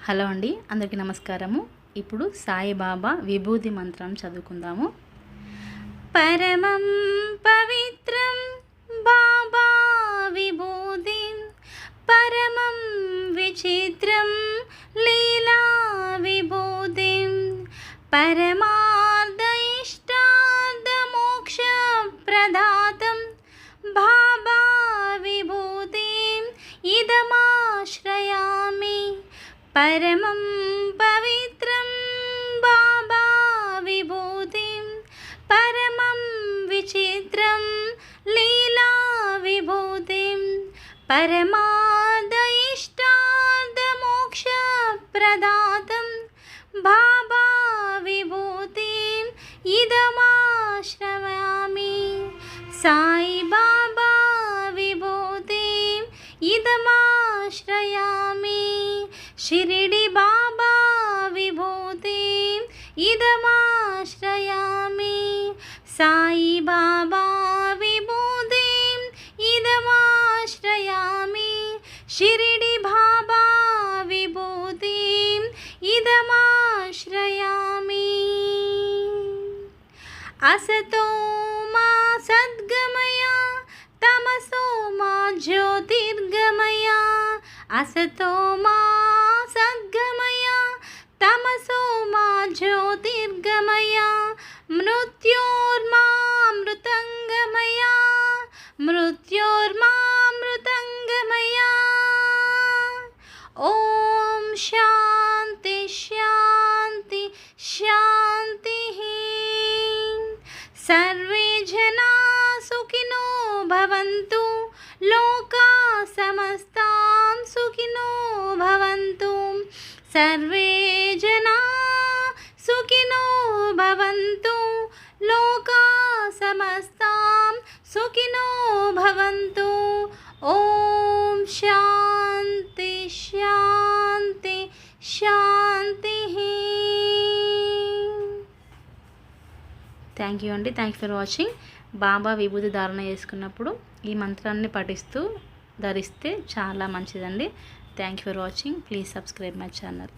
Hello అండి, అందరికీ నమస్కారము. ఇప్పుడు సాయిబాబా విభూతి మంత్రం చదువుకుందాము. పరమం పవిత్రం బాబా విభూతి, పరమం విచిత్రం లీలా విభూతి, పరమార్థ ఇష్టార్థ మోక్ష ప్రదాతం బాబా విభూతి ఇదమాశ్రయామి. పరమం పవిత్రం బాబా విభూతి, పరమం విచిత్రం లీలా విభూతి, పరమార్థ ఇష్టార్థ మోక్ష ప్రదాతం బాబా విభూతి ఇదమాశ్రయామి. సాయి బాబా విభూతి ఇదమాశ్రయామి. షిరిడి బాబా విభూతి ఇదమాశ్రయామి. సాయి బాబా విభూతి ఇదమాశ్రయామి. షిరిడి బాబా విభూతి ఇదమాశ్రయామి. అసతో మా సద్గమయ, తమసో మా జ్యోతిర్గమయ. అసతో మా సద్గమయ, తమసో మా జ్యోతిర్గమయ. మృత్యోర్మా మృతంగమయ, మృత్యోర్మా మృతంగమయ. ఓం శాంతి శాంతి శాంతి. సర్వే జనా సుఖినో భవంతు, లోకా సమస్తాం సుఖినో భవంతు. సర్వే జనా సుఖినో భవంతు, లోకా సమస్తాం సుఖినో భవంతు. ఓం శాంతి శాంతి శాంతి. థ్యాంక్ యూ అండి. Thank you for watching. బాబా విభూతి ధారణ చేసుకున్నప్పుడు ఈ మంత్రాన్ని పఠిస్తూ ధరిస్తే చాలా మంచిదండి. Thank you for watching. Please subscribe my channel.